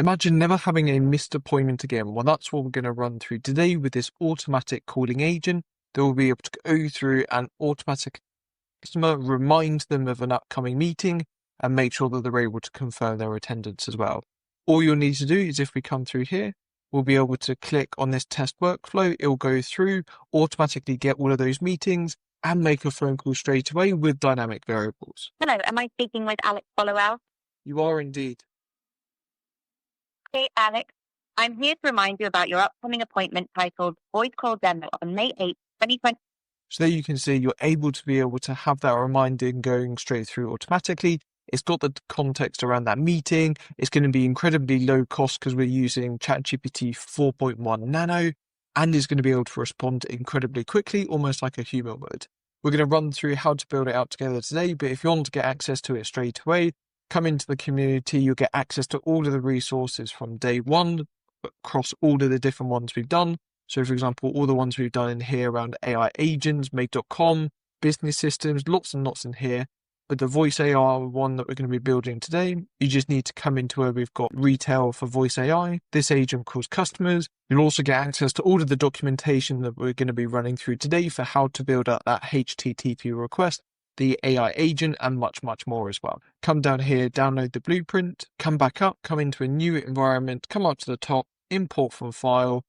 Imagine never having a missed appointment again. Well, that's what we're going to run through today with this automatic calling agent that will be able to go through and automatic customer, remind them of an upcoming meeting and make sure that they're able to confirm their attendance as well. All you'll need to do is if we come through here, we'll be able to click on this test workflow. It will go through, automatically get all of those meetings and make a phone call straight away with dynamic variables. Hello, am I speaking with Alex Followell? You are indeed. Hey, Alex. I'm here to remind you about your upcoming appointment titled Voice Call Demo on May 8th, 2020. So there you can see you're able to have that reminder going straight through automatically. It's got the context around that meeting. It's going to be incredibly low cost because we're using ChatGPT 4.1 Nano, and is going to be able to respond incredibly quickly, almost like a human would. We're going to run through how to build it out together today, but if you want to get access to it straight away, come into the community, you'll get access to all of the resources from day one across all of the different ones we've done. So for example, all the ones we've done in here around AI agents, make.com, business systems, lots and lots in here. But the voice AI one that we're going to be building today, you just need to come into where we've got retail for voice AI. This agent calls customers. You'll also get access to all of the documentation that we're going to be running through today for how to build up that HTTP request, the AI agent, and much, much more as well. Come down here, download the blueprint, come back up, come into a new environment, come up to the top, import from file,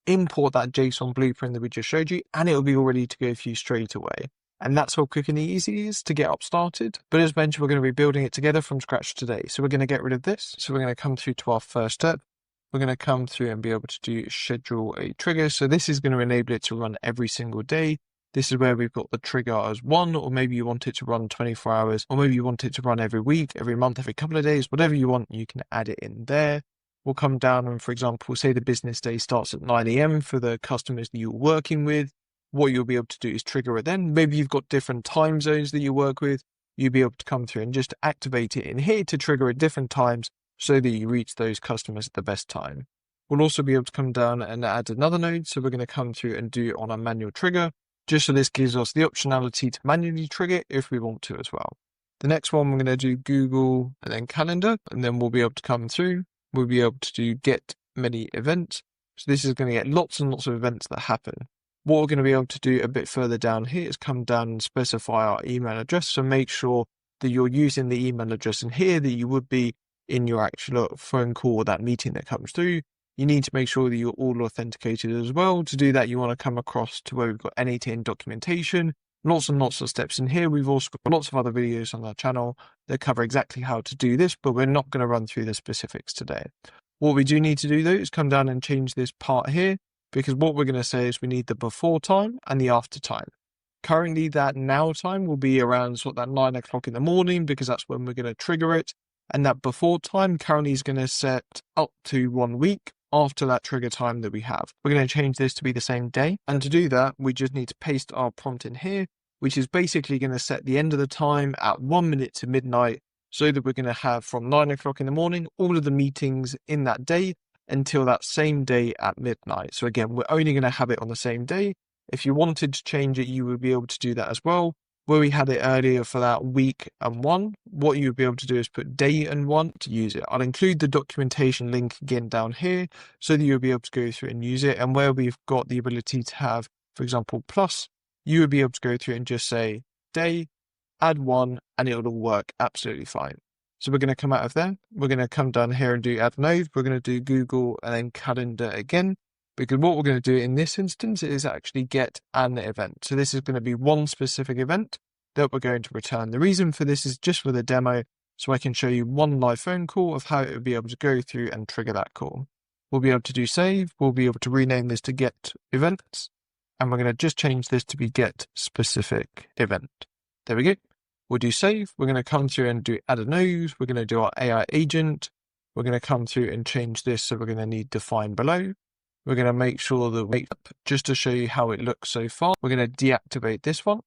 import that JSON blueprint that we just showed you, and it'll be all ready to go for you straight away. And that's how quick and easy it is to get up started. But as mentioned, we're going to be building it together from scratch today. So we're going to get rid of this. So we're going to come through to our first step. We're going to come through and be able to do schedule a trigger. So this is going to enable it to run every single day. This is where we've got the trigger as 1, or maybe you want it to run 24 hours, or maybe you want it to run every week, every month, every couple of days, whatever you want, you can add it in there. We'll come down and, for example, say the business day starts at 9 a.m. for the customers that you're working with. What you'll be able to do is trigger it then. Maybe you've got different time zones that you work with. You'll be able to come through and just activate it in here to trigger at different times so that you reach those customers at the best time. We'll also be able to come down and add another node. So we're going to come through and do it on a manual trigger, just so this gives us the optionality to manually trigger if we want to as well. The next one, we're going to do Google and then calendar, and then we'll be able to come through. We'll be able to do get many events. So this is going to get lots and lots of events that happen. What we're going to be able to do a bit further down here is come down and specify our email address. So make sure that you're using the email address in here that you would be in your actual phone call or that meeting that comes through. You need to make sure that you're all authenticated as well. To do that, you want to come across to where we've got N18 documentation, lots and lots of steps in here. We've also got lots of other videos on our channel that cover exactly how to do this, but we're not going to run through the specifics today. What we do need to do though is come down and change this part here, because what we're going to say is we need the before time and the after time. Currently, that now time will be around sort of that 9 o'clock in the morning, because that's when we're going to trigger it. And that before time currently is going to set up to 1 week after that trigger time that we have. We're going to change this to be the same day. And to do that, we just need to paste our prompt in here, which is basically going to set the end of the time at 1 minute to midnight, so that we're going to have from 9 o'clock in the morning, all of the meetings in that day until that same day at midnight. So again, we're only going to have it on the same day. If you wanted to change it, you would be able to do that as well. Where we had it earlier for that week and 1, what you would be able to do is put day and 1 to use it. I'll include the documentation link again down here so that you'll be able to go through and use it. And where we've got the ability to have, for example, plus, you would be able to go through and just say day, add 1, and it'll all work absolutely fine. So we're going to come out of there. We're going to come down here and do add node. We're going to do Google and then calendar again, because what we're going to do in this instance is actually get an event. So this is going to be one specific event that we're going to return. The reason for this is just for the demo, so I can show you one live phone call of how it would be able to go through and trigger that call. We'll be able to do save. We'll be able to rename this to get events, and we're going to just change this to be get specific event. There we go. We'll do save. We're going to come through and do add a node. We're going to do our AI agent. We're going to come through and change this. So we're going to need define below. We're going to make sure that we, just to show you how it looks so far, we're going to deactivate this one.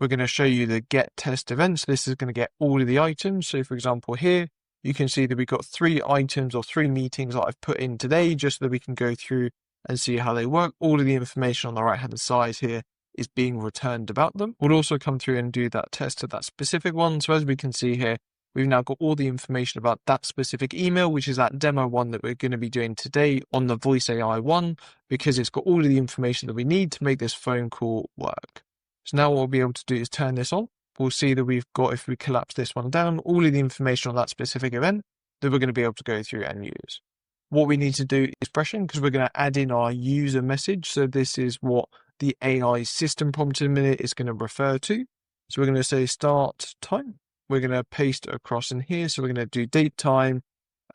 We're going to show you the get test events. This is going to get all of the items. So for example, here, you can see that we've got 3 items or 3 meetings that I've put in today, just so that we can go through and see how they work. All of the information on the right-hand side here is being returned about them. We'll also come through and do that test of that specific one. So as we can see here, We've now got all the information about that specific email, which is that demo one that we're going to be doing today on the Voice AI one, because it's got all of the information that we need to make this phone call work. So now what we'll be able to do is turn this on. We'll see that we've got, if we collapse this one down, all of the information on that specific event that we're going to be able to go through and use. What we need to do is expression, because we're going to add in our user message. So this is what the AI system prompt in a minute is going to refer to. So we're going to say start time. We're going to paste it across in here. So we're going to do date time,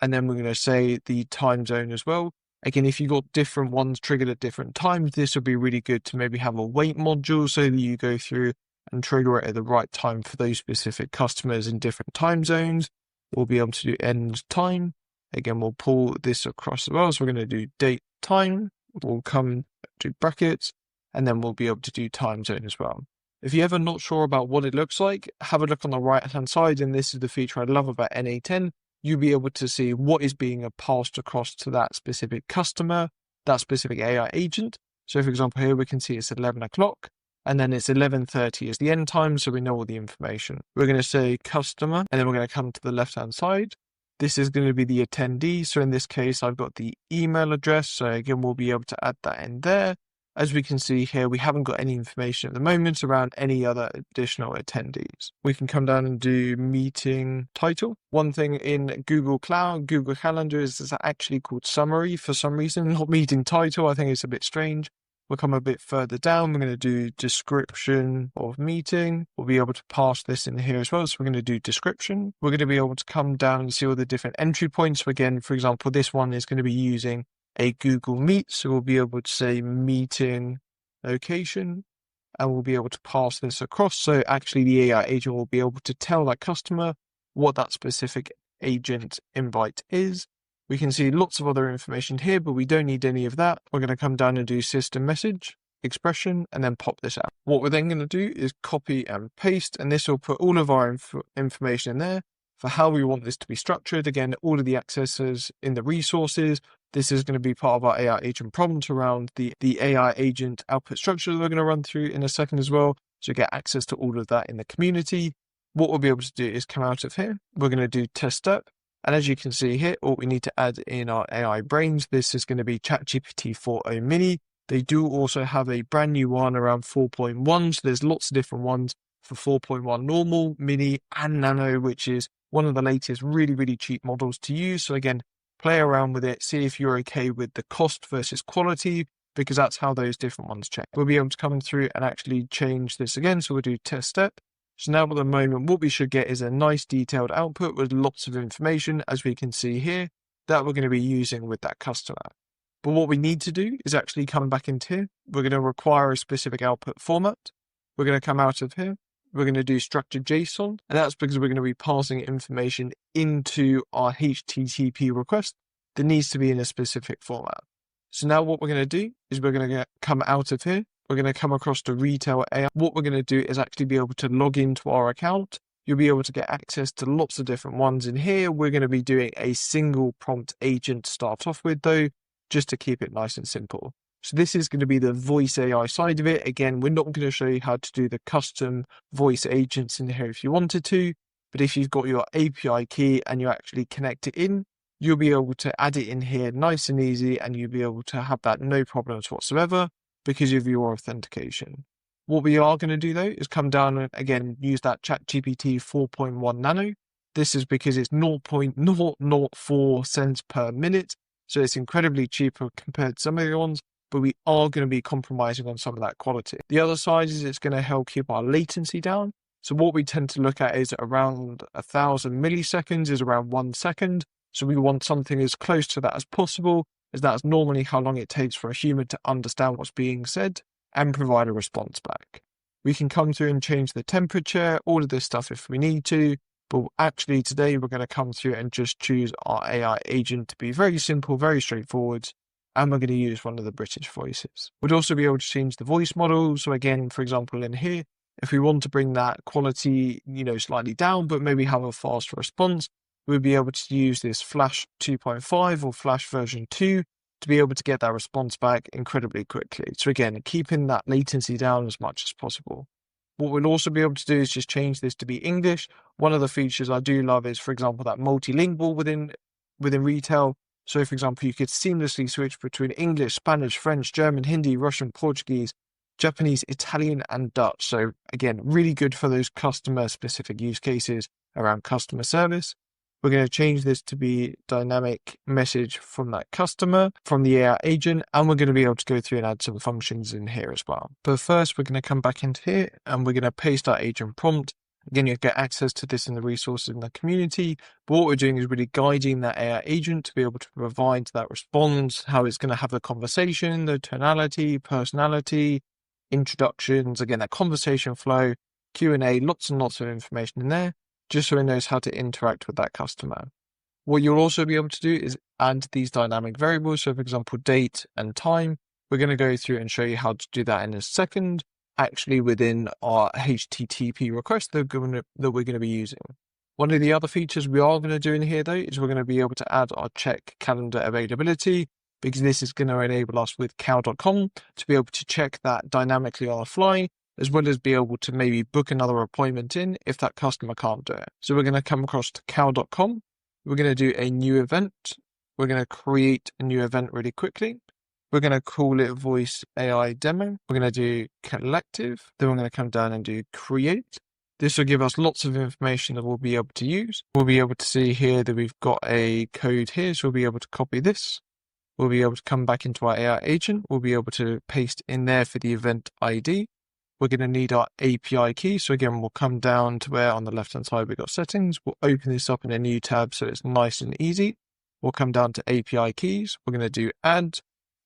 and then we're going to say the time zone as well. Again, if you've got different ones triggered at different times, this would be really good to maybe have a wait module so that you go through and trigger it at the right time for those specific customers in different time zones. We'll be able to do end time. Again, we'll pull this across as well. So we're going to do date time. We'll come to brackets, and then we'll be able to do time zone as well. If you're ever not sure about what it looks like, have a look on the right-hand side, and this is the feature I love about NA10. You'll be able to see what is being passed across to that specific customer, that specific AI agent. So for example, here we can see it's 11 o'clock, and then it's 11:30 is the end time, so we know all the information. We're going to say customer, and then we're going to come to the left-hand side. This is going to be the attendee. So in this case, I've got the email address. So again, we'll be able to add that in there. As we can see here, we haven't got any information at the moment around any other additional attendees. We can come down and do meeting title. One thing in Google Cloud, Google Calendar is actually called summary for some reason, not meeting title. I think it's a bit strange. We'll come a bit further down. We're going to do description of meeting. We'll be able to pass this in here as well. So we're going to do description. We're going to be able to come down and see all the different entry points. So again, for example, this one is going to be using a Google Meet. So we'll be able to say meeting location, and we'll be able to pass this across. So actually the AI agent will be able to tell that customer what that specific agent invite is. We can see lots of other information here, but we don't need any of that. We're going to come down and do system message, expression, and then pop this out. What we're then going to do is copy and paste, and this will put all of our information in there for how we want this to be structured. Again, all of the accesses in the resources. This is going to be part of our AI agent prompt around the AI agent output structure that we're going to run through in a second as well. So get access to all of that in the community. What we'll be able to do is come out of here. We're going to do test step. And as you can see here, all we need to add in our AI brains, this is going to be ChatGPT 4.0 mini. They do also have a brand new one around 4.1. So there's lots of different ones for 4.1 normal, mini, and nano, which is one of the latest really, really cheap models to use. So again, play around with it, see if you're okay with the cost versus quality, because that's how those different ones check. We'll be able to come through and actually change this again. So we'll do test step. So now at the moment, what we should get is a nice detailed output with lots of information, as we can see here, that we're going to be using with that customer. But what we need to do is actually come back into here. We're going to require a specific output format. We're going to come out of here. We're going to do structured JSON, and that's because we're going to be passing information into our HTTP request that needs to be in a specific format. So now what we're going to do is we're going to come out of here. We're going to come across to retail AI. What we're going to do is actually be able to log into our account. You'll be able to get access to lots of different ones in here. We're going to be doing a single prompt agent to start off with though, just to keep it nice and simple. So this is going to be the voice AI side of it. Again, we're not going to show you how to do the custom voice agents in here if you wanted to, but if you've got your API key and you actually connect it in, you'll be able to add it in here nice and easy, and you'll be able to have that no problems whatsoever because of your authentication. What we are going to do though is come down and again use that ChatGPT 4.1 nano. This is because it's 0.004 cents per minute, so it's incredibly cheaper compared to some of the ones, but we are going to be compromising on some of that quality. The other side is it's going to help keep our latency down. So what we tend to look at is around 1,000 milliseconds is around 1 second. So we want something as close to that as possible, as that's normally how long it takes for a human to understand what's being said and provide a response back. We can come through and change the temperature, all of this stuff if we need to, but actually today we're going to come through and just choose our AI agent to be very simple, very straightforward, and we're going to use one of the British voices. We'd also be able to change the voice model. So again, for example, in here, if we want to bring that quality, slightly down, but maybe have a faster response, we'll be able to use this Flash 2.5 or Flash version 2 to be able to get that response back incredibly quickly. So again, keeping that latency down as much as possible. What we'll also be able to do is just change this to be English. One of the features I do love is, for example, that multilingual within retail. So, for example, you could seamlessly switch between English, Spanish, French, German, Hindi, Russian, Portuguese, Japanese, Italian, and Dutch. So, again, really good for those customer-specific use cases around customer service. We're going to change this to be dynamic message from that customer, from the AI agent, and we're going to be able to go through and add some functions in here as well. But first, we're going to come back into here and we're going to paste our agent prompt. Again, you get access to this in the resources in the community. But what we're doing is really guiding that AI agent to be able to provide that response, how it's going to have the conversation, the tonality, personality, introductions, again, that conversation flow, Q&A, lots and lots of information in there, just so it knows how to interact with that customer. What you'll also be able to do is add these dynamic variables. So, for example, date and time. We're going to go through and show you how to do that in a second, actually within our HTTP request that we're going to be using. One of the other features we are going to do in here, though, is we're going to be able to add our check calendar availability, because this is going to enable us with cow.com to be able to check that dynamically on the fly, as well as be able to maybe book another appointment in if that customer can't do it. So we're going to come across to cow.com. We're going to do a new event. We're going to create a new event really quickly. We're going to call it Voice AI Demo. We're going to do Collective. Then we're going to come down and do Create. This will give us lots of information that we'll be able to use. We'll be able to see here that we've got a code here, so we'll be able to copy this. We'll be able to come back into our AI agent. We'll be able to paste in there for the event ID. We're going to need our API key. So again, we'll come down to where on the left-hand side we've got settings. We'll open this up in a new tab so it's nice and easy. We'll come down to API keys. We're going to do add,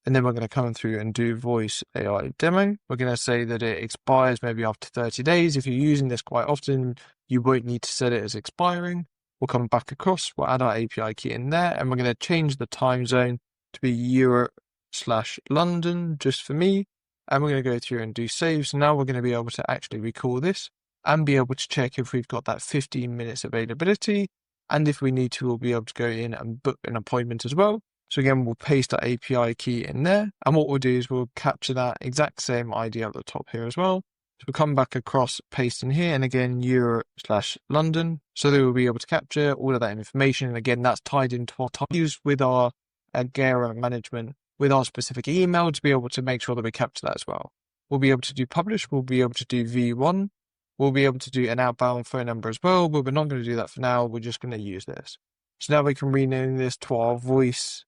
and then we're going to come through and do Voice AI Demo. We're going to say that it expires maybe after 30 days. If you're using this quite often, you won't need to set it as expiring. We'll come back across. We'll add our API key in there, and we're going to change the time zone to be Europe/London just for me. And we're going to go through and do save. So now we're going to be able to actually recall this and be able to check if we've got that 15 minutes availability. And if we need to, we'll be able to go in and book an appointment as well. So again, we'll paste our API key in there. And what we'll do is we'll capture that exact same ID at the top here as well. So we'll come back across, paste in here, and again, Europe/London. So that we'll be able to capture all of that information. And again, that's tied into what I use with our Agera management, with our specific email, to be able to make sure that we capture that as well. We'll be able to do publish. We'll be able to do V1. We'll be able to do an outbound phone number as well, but we're not going to do that for now. We're just going to use this. So now we can rename this to our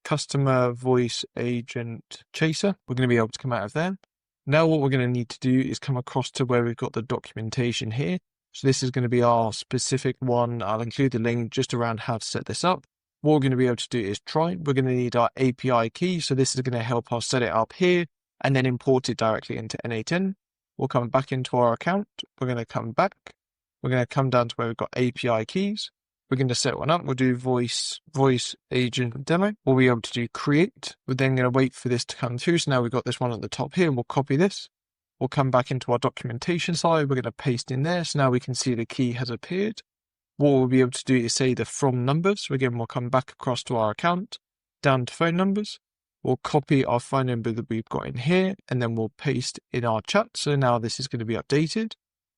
customer voice agent chaser. We're going to be able to come out of there. Now what we're going to need to do is come across to where we've got the documentation here. So this is going to be our specific one. I'll include the link just around how to set this up. What we're going to be able to do is try. We're going to need our API key. So this is going to help us set it up here and then import it directly into N8N. We'll come back into our account. We're going to come back. We're going to come down to where we've got API keys. We're going to set one up. We'll do voice agent demo. We'll be able to do create. We're then going to wait for this to come through. So now we've got this one at the top here. We'll copy this. We'll come back into our documentation side. We're going to paste in there. So now we can see the key has appeared. What we'll be able to do is say the from numbers. So again, we'll come back across to our account, down to phone numbers. We'll copy our phone number that we've got in here, and then we'll paste in our chat. So now this is going to be updated.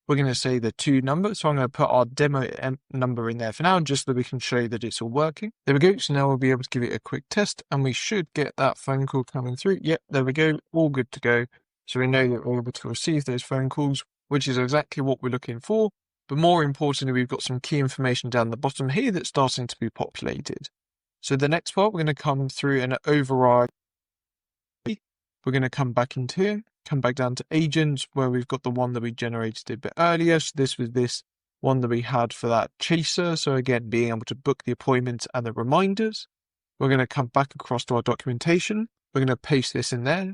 We're going to say the two numbers. So I'm going to put our demo number in there for now, just so that we can show that it's all working. There we go. So now we'll be able to give it a quick test, and we should get that phone call coming through. Yep, there we go. All good to go. So we know that we're able to receive those phone calls, which is exactly what we're looking for. But more importantly, we've got some key information down the bottom here that's starting to be populated. So the next part, we're going to come through and override. We're going to come back into here, come back down to agents, where we've got the one that we generated a bit earlier. So this was this one that we had for that chaser. So again, being able to book the appointments and the reminders. We're going to come back across to our documentation. We're going to paste this in there.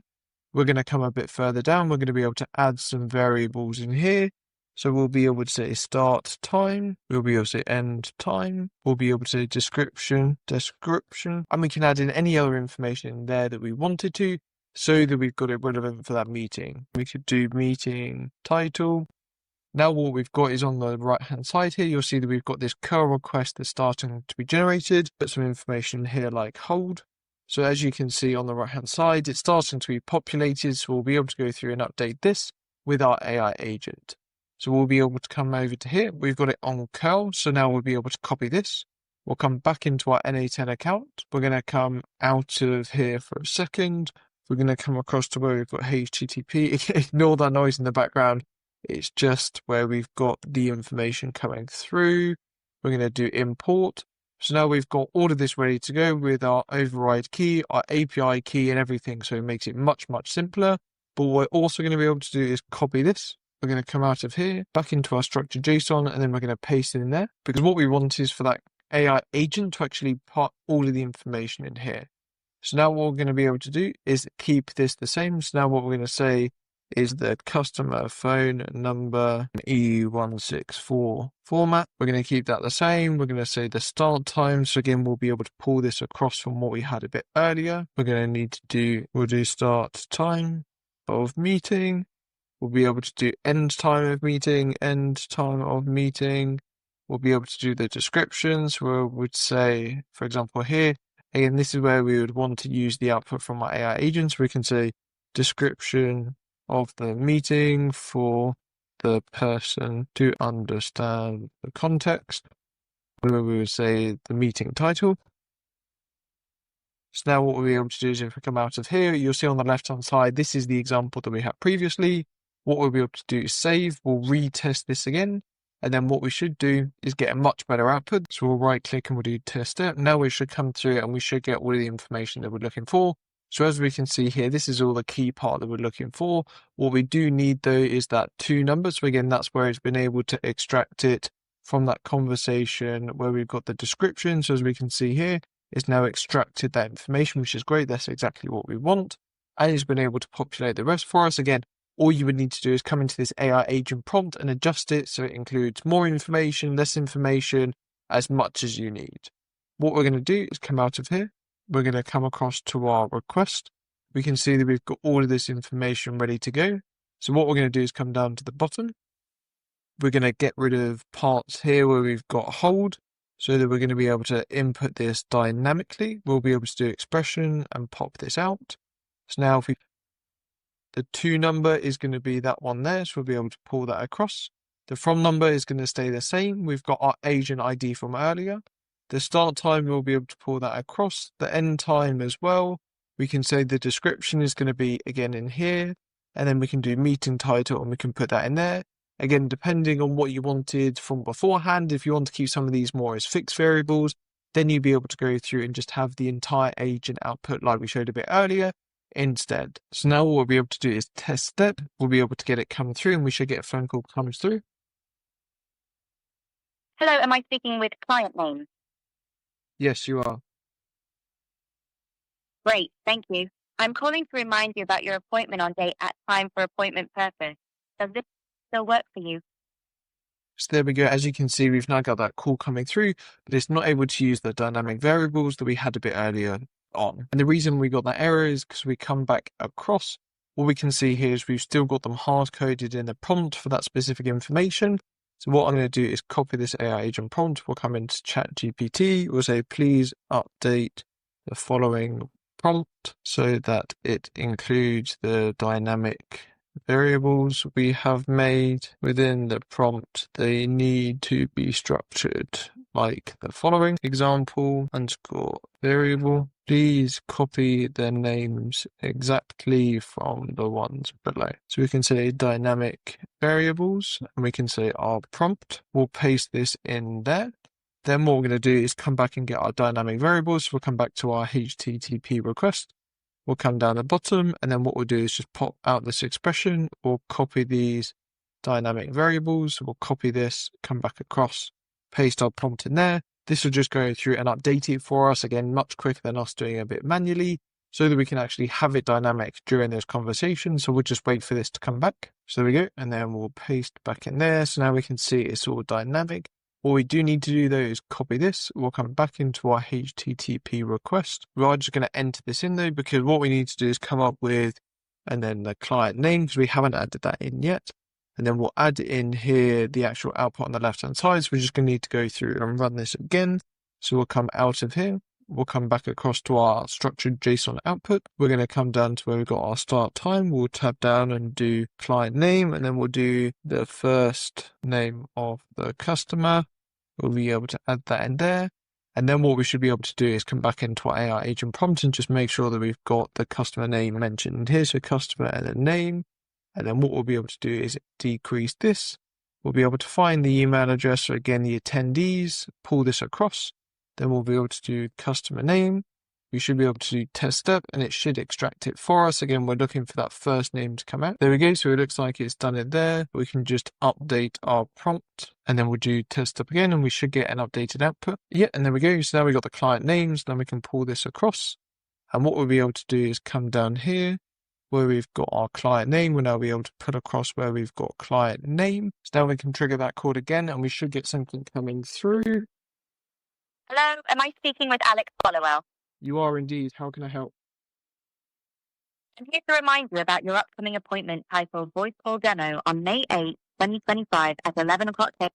We're going to come a bit further down. We're going to be able to add some variables in here. So we'll be able to say start time, we'll be able to say end time, we'll be able to say description, and we can add in any other information in there that we wanted to, so that we've got it relevant for that meeting. We could do meeting title. Now what we've got is on the right hand side here, you'll see that we've got this curl request that's starting to be generated, put some information here like hold. So as you can see on the right hand side, it's starting to be populated, so we'll be able to go through and update this with our AI agent. So we'll be able to come over to here. We've got it on curl. So now we'll be able to copy this. We'll come back into our NA10 account. We're going to come out of here for a second. We're going to come across to where we've got HTTP. Ignore that noise in the background. It's just where we've got the information coming through. We're going to do import. So now we've got all of this ready to go with our override key, our API key and everything. So it makes it much, much simpler. But what we're also going to be able to do is copy this. We're going to come out of here, back into our structured JSON, and then we're going to paste it in there. Because what we want is for that AI agent to actually put all of the information in here. So now what we're going to be able to do is keep this the same. So now what we're going to say is the customer phone number E164 format. We're going to keep that the same. We're going to say the start time. So again, we'll be able to pull this across from what we had a bit earlier. We're going to need to do, we'll do start time of meeting. We'll be able to do end time of meeting, end time of meeting. We'll be able to do the descriptions where we would say, for example, here, again, this is where we would want to use the output from our AI agents. We can say description of the meeting for the person to understand the context. Where we would say the meeting title. So now what we'll be able to do is if we come out of here, you'll see on the left-hand side, this is the example that we had previously. What we'll be able to do is save. We'll retest this again. And then what we should do is get a much better output. So we'll right click and we'll do test it. Now we should come through and we should get all of the information that we're looking for. So as we can see here, this is all the key part that we're looking for. What we do need though is that 2 numbers. So again, that's where it's been able to extract it from that conversation where we've got the description. So as we can see here, it's now extracted that information, which is great. That's exactly what we want. And it's been able to populate the rest for us. Again, all you would need to do is come into this AI agent prompt and adjust it so it includes more information, less information, as much as you need. What we're going to do is come out of here. We're going to come across to our request. We can see that we've got all of this information ready to go. So what we're going to do is come down to the bottom. We're going to get rid of parts here where we've got hold so that we're going to be able to input this dynamically. We'll be able to do expression and pop this out. So now if we the to number is going to be that one there, so we'll be able to pull that across. The from number is going to stay the same. We've got our agent ID from earlier. The start time, we'll be able to pull that across. The end time as well. We can say the description is going to be again in here, and then we can do meeting title and we can put that in there. Again, depending on what you wanted from beforehand, if you want to keep some of these more as fixed variables, then you'll be able to go through and just have the entire agent output like we showed a bit earlier instead. So now what we'll be able to do is test it. We'll be able to get it come through and we should get a phone call comes through. Hello, am I speaking with client name? Yes, you are. Great, thank you. I'm calling to remind you about your appointment on date at time for appointment purpose. Does this still work for you? So there we go. As you can see, we've now got that call coming through, but it's not able to use the dynamic variables that we had a bit earlier on. And the reason we got that error is because we come back across. What we can see here is we've still got them hard-coded in the prompt for that specific information. So what I'm going to do is copy this AI agent prompt. We'll come into ChatGPT. We'll say, please update the following prompt so that it includes the dynamic variables we have made within the prompt. They need to be structured like the following: example underscore variable. Please copy the names exactly from the ones below. So we can say dynamic variables and we can say our prompt. We'll paste this in there. Then what we're going to do is come back and get our dynamic variables. We'll come back to our HTTP request. We'll come down the bottom, and then what we'll do is just pop out this expression. We'll copy these dynamic variables. We'll copy this, come back across, paste our prompt in there. This will just go through and update it for us, again, much quicker than us doing a bit manually, so that we can actually have it dynamic during those conversations. So we'll just wait for this to come back. So there we go, and then we'll paste back in there. So now we can see it's all dynamic. What we do need to do though is copy this. We'll come back into our HTTP request. We are just going to enter this in though, because what we need to do is come up with, and then the client name, because we haven't added that in yet. And then we'll add in here the actual output on the left hand side. So we're just going to need to go through and run this again. So we'll come out of here. we'll come back across to our structured JSON output. We're going to come down to where we've got our start time. We'll tab down and do client name, and then we'll do the first name of the customer. We'll be able to add that in there. And then what we should be able to do is come back into our AI agent prompt and just make sure that we've got the customer name mentioned here. So customer and then name. And then what we'll be able to do is decrease this. We'll be able to find the email address, so again, the attendees, pull this across. Then we'll be able to do customer name. We should be able to do test step, and it should extract it for us. Again, we're looking for that first name to come out. There we go. So it looks like it's done it there. We can just update our prompt, and then we'll do test step again, and we should get an updated output. Yeah, and there we go. So now we've got the client names. Then we can pull this across. And what we'll be able to do is come down here where we've got our client name. We'll now be able to put across where we've got client name. So now we can trigger that code again, and we should get something coming through. Hello, am I speaking with Alex Followell? You are indeed. How can I help? I'm here to remind you about your upcoming appointment titled Voice Call Demo on May 8, 2025 at 11 o'clock. So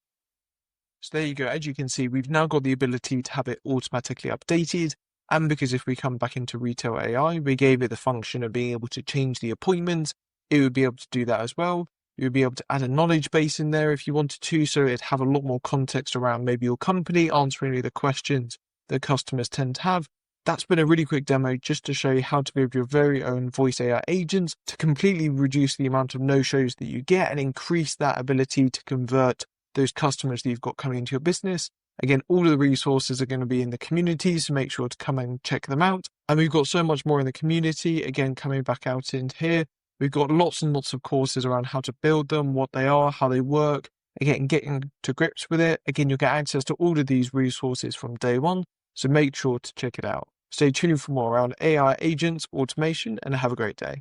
there you go. As you can see, we've now got the ability to have it automatically updated. And because if we come back into Retail AI, we gave it the function of being able to change the appointments, it would be able to do that as well. You would be able to add a knowledge base in there if you wanted to, so it'd have a lot more context around maybe your company, answering any of the questions that customers tend to have. That's been a really quick demo just to show you how to build your very own voice AI agents to completely reduce the amount of no-shows that you get and increase that ability to convert those customers that you've got coming into your business. Again, all of the resources are going to be in the community, so make sure to come and check them out. And we've got so much more in the community. Again, coming back out in here, we've got lots and lots of courses around how to build them, what they are, how they work. Again, getting to grips with it. Again, you'll get access to all of these resources from day one, so make sure to check it out. Stay tuned for more around AI agents, automation, and have a great day.